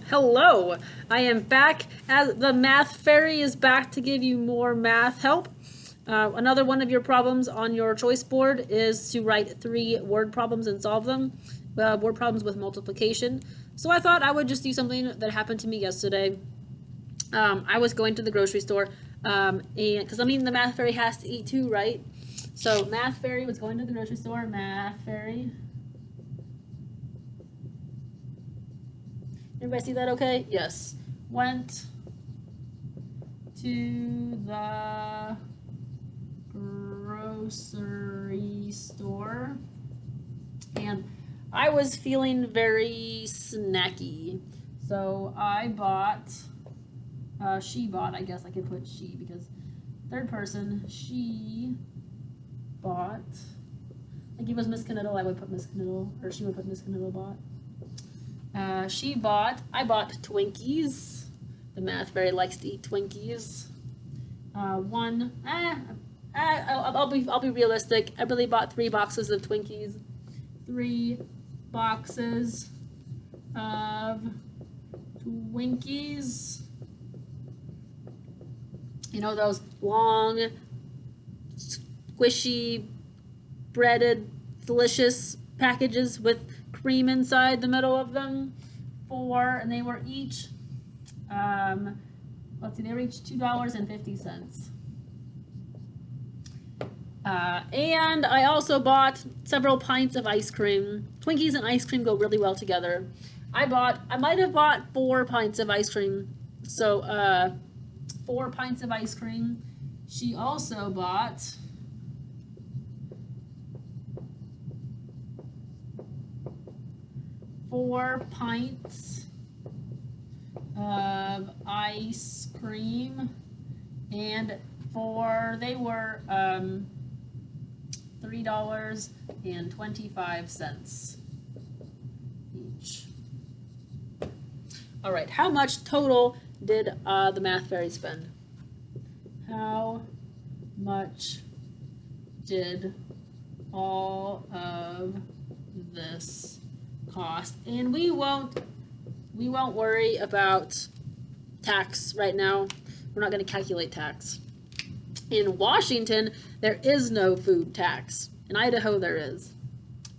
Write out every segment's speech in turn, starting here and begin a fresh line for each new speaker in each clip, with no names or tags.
Hello, I am back as the Math Fairy is back to give you more math help. Another one of your problems on your choice board is to write 3 word problems and solve them. Word problems with multiplication. So I thought I would just do something that happened to me yesterday. I was going to the grocery store, and because the Math Fairy has to eat too, right? So Math Fairy was going to the grocery store. Math Fairy. Everybody see that okay? Yes. Went to the grocery store and I was feeling very snacky. So I bought, she bought, I guess I could put she because third person, she bought, like it was Miss Caniddle, I would put Miss Caniddle, or she would put Miss Caniddle bought. I bought Twinkies. The Math Fairy likes to eat Twinkies. I'll be realistic. I really bought 3 boxes of Twinkies. 3 boxes of Twinkies. You know those long, squishy, breaded, delicious packages with cream inside the middle of them. 4, and they were each, let's see, they were each $2.50. And I also bought several pints of ice cream. Twinkies and ice cream go really well together. I might have bought 4 pints of ice cream. So, 4 pints of ice cream. She also bought 4 pints of ice cream, and they were $3.25 each. All right, how much total did the Math Fairy spend? How much did all of this cost? And we won't worry about tax right now. We're not going to calculate tax. In Washington, there is no food tax. In Idaho, there is.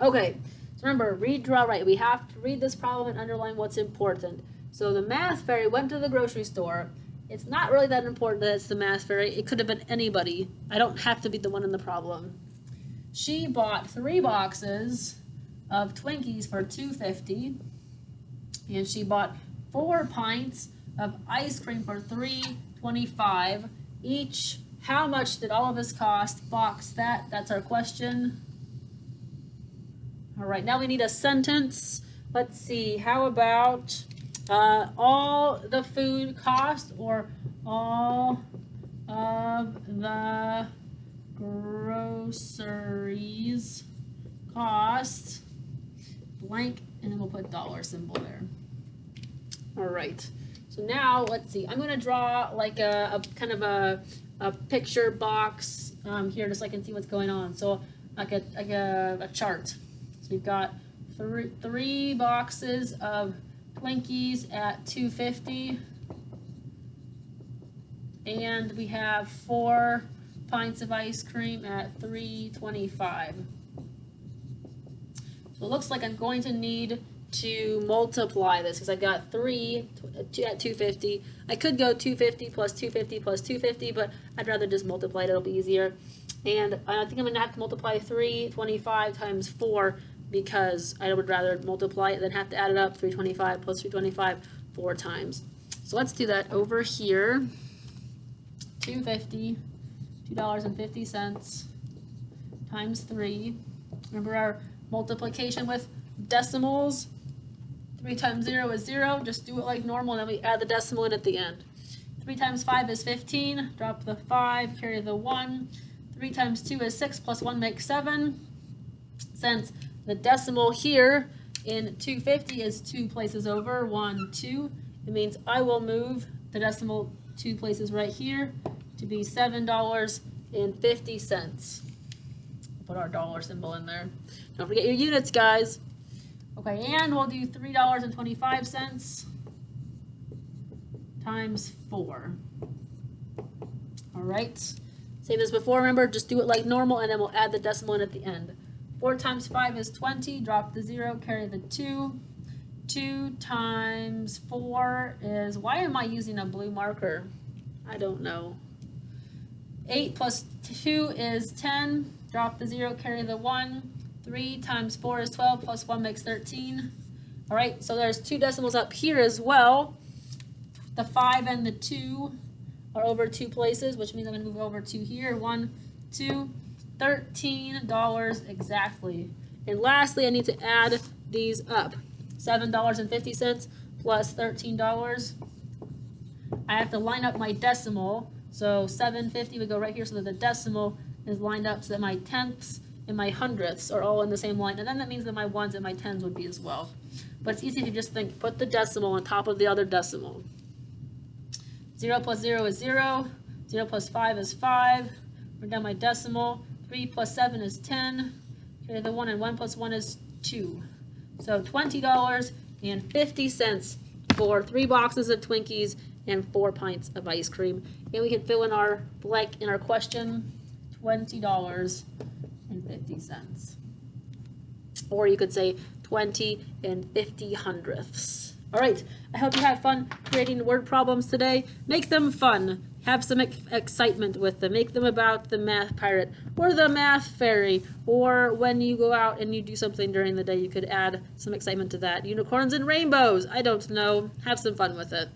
Okay, so remember, read, draw, write. We have to read this problem and underline what's important. So the Math Fairy went to the grocery store. It's not really that important that it's the Math Fairy. It could have been anybody. I don't have to be the one in the problem. She bought 3 boxes of Twinkies for $2.50, and she bought 4 pints of ice cream for $3.25 each. How much did all of this cost? Box that. That's our question. All right, now we need a sentence. Let's see. How about all the food cost, or all of the groceries cost blank, and then we'll put dollar symbol there. All right, so now let's see. I'm going to draw like a kind of a picture box here just so I can see what's going on. So like a chart. So we've got 3 boxes of Twinkies at $2.50, and we have 4 pints of ice cream at $3.25. So it looks like I'm going to need to multiply this because I've got 3 at $2.50. I could go $2.50 plus $2.50 plus $2.50, but I'd rather just multiply it. It'll be easier. And I think I'm going to have to multiply $3.25 times 4 because I would rather multiply it than have to add it up. $3.25 plus $3.25 4 times. So let's do that over here. $2.50, $2.50 times 3. Remember our multiplication with decimals? 3 times 0 is 0. Just do it like normal, and then we add the decimal in at the end. 3 times 5 is 15. Drop the 5, carry the 1. 3 times 2 is 6, plus 1 makes 7. Since the decimal here in $2.50 is 2 places over, 1, 2, it means I will move the decimal 2 places right here to be $7.50. Put our dollar symbol in there. Don't forget your units, guys. Okay, and we'll do $3.25 times 4. All right. Same as before, remember, just do it like normal, and then we'll add the decimal in at the end. 4 times 5 is 20, drop the 0, carry the 2. 2 times 4 is, why am I using a blue marker? I don't know. 8 plus 2 is 10, drop the 0, carry the 1. 3 times 4 is 12, plus 1 makes 13. All right, so there's 2 decimals up here as well. The 5 and the 2 are over 2 places, which means I'm going to move over 2 here. 1, 2, $13 exactly. And lastly, I need to add these up. $7.50 plus $13. I have to line up my decimal. So 750 would go right here so that the decimal is lined up so that my tenths and my hundredths are all in the same line. And then that means that my ones and my tens would be as well. But it's easy to just think, put the decimal on top of the other decimal. 0 plus 0 is 0. 0 plus 5 is 5. Write down my decimal. 3 plus 7 is 10. Carry the 1, and 1 plus 1 is 2. So $20.50 for 3 boxes of Twinkies and 4 pints of ice cream. And we can fill in our blank in our question, $20.50. Or you could say 20 and 50 hundredths. All right, I hope you had fun creating word problems today. Make them fun. Have some excitement with them. Make them about the math pirate or the math fairy, or when you go out and you do something during the day, you could add some excitement to that. Unicorns and rainbows. I don't know. Have some fun with it.